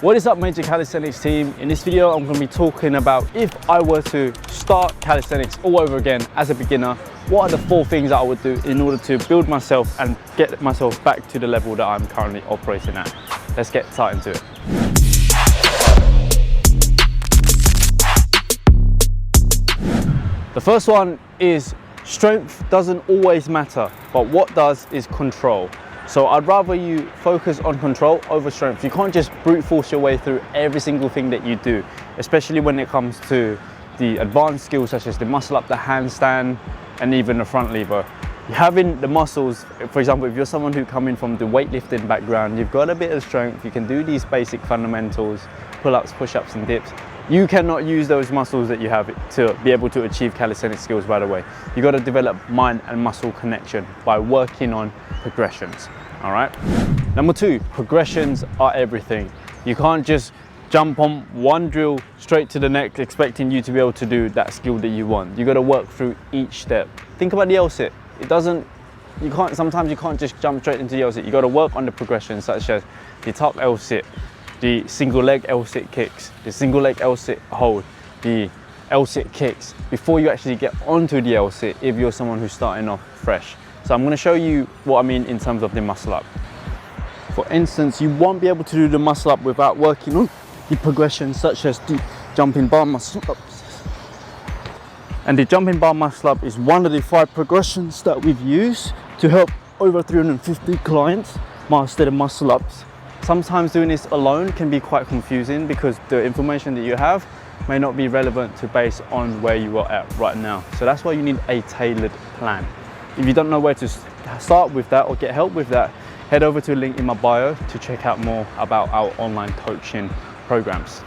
What is up, Major Calisthenics team? In this video, I'm going to be talking about if I were to start calisthenics all over again as a beginner, what are the 4 things that I would do in order to build myself and get myself back to the level that I'm currently operating at. Let's get started into it. The first one is strength doesn't always matter, but what does is control. So I'd rather you focus on control over strength. You can't just brute force your way through every single thing that you do, especially when it comes to the advanced skills such as the muscle up, the handstand, and even the front lever. Having the muscles, for example, if you're someone who come in from the weightlifting background, you've got a bit of strength, you can do these basic fundamentals, pull-ups, push-ups, and dips. You cannot use those muscles that you have to be able to achieve calisthenic skills right away. You've got to develop mind and muscle connection by working on progressions, all right? Number 2, progressions are everything. You can't just jump on one drill straight to the next expecting you to be able to do that skill that you want. You've got to work through each step. Think about the L-sit. Sometimes you can't just jump straight into the L-sit. You've got to work on the progressions such as the tuck L-sit, the single leg L-sit kicks, the single leg L-sit hold, the L-sit kicks before you actually get onto the L-sit if you're someone who's starting off fresh. So I'm going to show you what I mean in terms of the muscle up. For instance, you won't be able to do the muscle up without working on the progressions such as the jumping bar muscle ups. And the jumping bar muscle up is one of the 5 progressions that we've used to help over 350 clients master the muscle ups. Sometimes doing this alone can be quite confusing because the information that you have may not be relevant to base on where you are at right now. So that's why you need a tailored plan. If you don't know where to start with that or get help with that, head over to a link in my bio to check out more about our online coaching programs.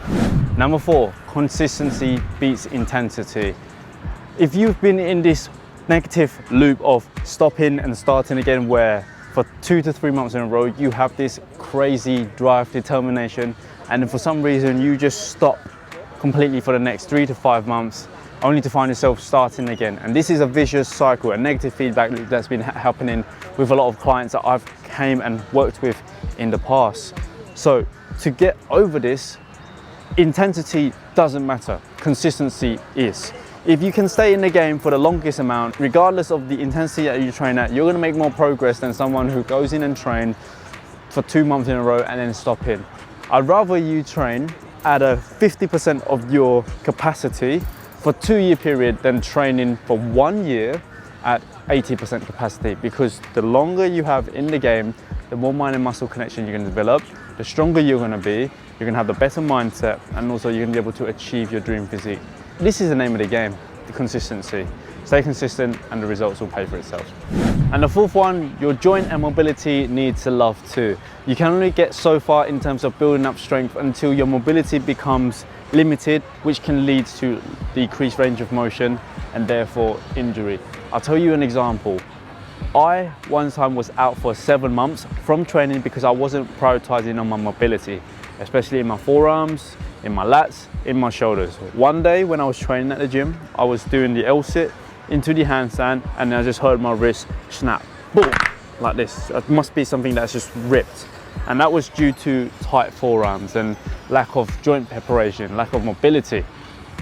Number 4, consistency beats intensity. If you've been in this negative loop of stopping and starting again where for 2 to 3 months in a row, you have this crazy drive, determination, and then for some reason you just stop completely for the next 3 to 5 months, only to find yourself starting again. And this is a vicious cycle, a negative feedback loop that's been happening with a lot of clients that I've came and worked with in the past. So to get over this, intensity doesn't matter, consistency is. If you can stay in the game for the longest amount, regardless of the intensity that you train at, you're going to make more progress than someone who goes in and train for 2 months in a row and then stop in. I'd rather you train at a 50% of your capacity for a 2-year period than training for 1 year at 80% capacity, because the longer you have in the game, the more mind and muscle connection you're going to develop, the stronger you're going to be, you're going to have the better mindset, and also you're going to be able to achieve your dream physique. This is the name of the game, the consistency. Stay consistent and the results will pay for itself. And the 4th one, your joint and mobility needs love too. You can only get so far in terms of building up strength until your mobility becomes limited, which can lead to decreased range of motion and therefore injury. I'll tell you an example. I one time was out for 7 months from training because I wasn't prioritizing on my mobility, especially in my forearms, in my lats, in my shoulders. One day when I was training at the gym, I was doing the L-sit into the handstand and I just heard my wrist snap, boom, like this. It must be something that's just ripped. And that was due to tight forearms and lack of joint preparation, lack of mobility,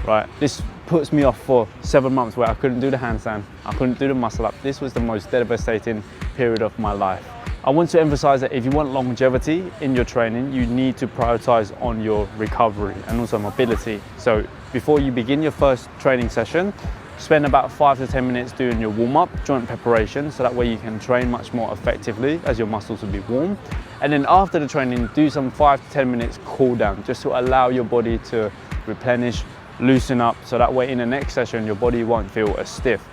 right? This puts me off for 7 months where I couldn't do the handstand, I couldn't do the muscle up. This was the most devastating period of my life. I want to emphasize that if you want longevity in your training, you need to prioritize on your recovery and also mobility. So before you begin your first training session, spend about 5 to 10 minutes doing your warm-up, joint preparation, so that way you can train much more effectively as your muscles will be warm. And then after the training, do some 5 to 10 minutes cool down, just to allow your body to replenish, loosen up, so that way in the next session, your body won't feel as stiff.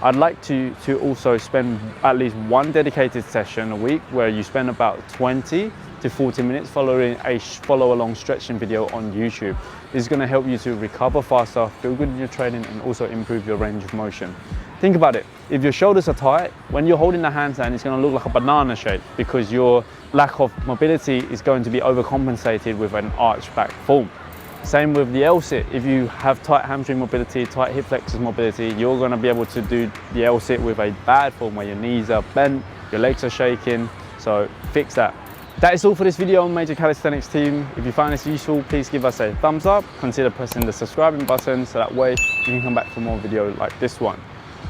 I'd like to also spend at least 1 dedicated session a week where you spend about 20 to 40 minutes following a follow-along stretching video on YouTube. This is going to help you to recover faster, feel good in your training, and also improve your range of motion. Think about it. If your shoulders are tight, when you're holding the handstand, it's going to look like a banana shape because your lack of mobility is going to be overcompensated with an arched back form. Same with the L-sit. If you have tight hamstring mobility, tight hip flexors mobility, you're going to be able to do the L-sit with a bad form where your knees are bent, your legs are shaking. So fix that. That is all for this video on Major Calisthenics team. If you find this useful, please give us a thumbs up. Consider pressing the subscribing button so that way you can come back for more videos like this one.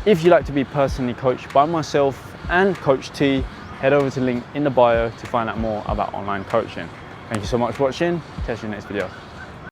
If you'd like to be personally coached by myself and Coach T, head over to the link in the bio to find out more about online coaching. Thank you so much for watching. Catch you in the next video.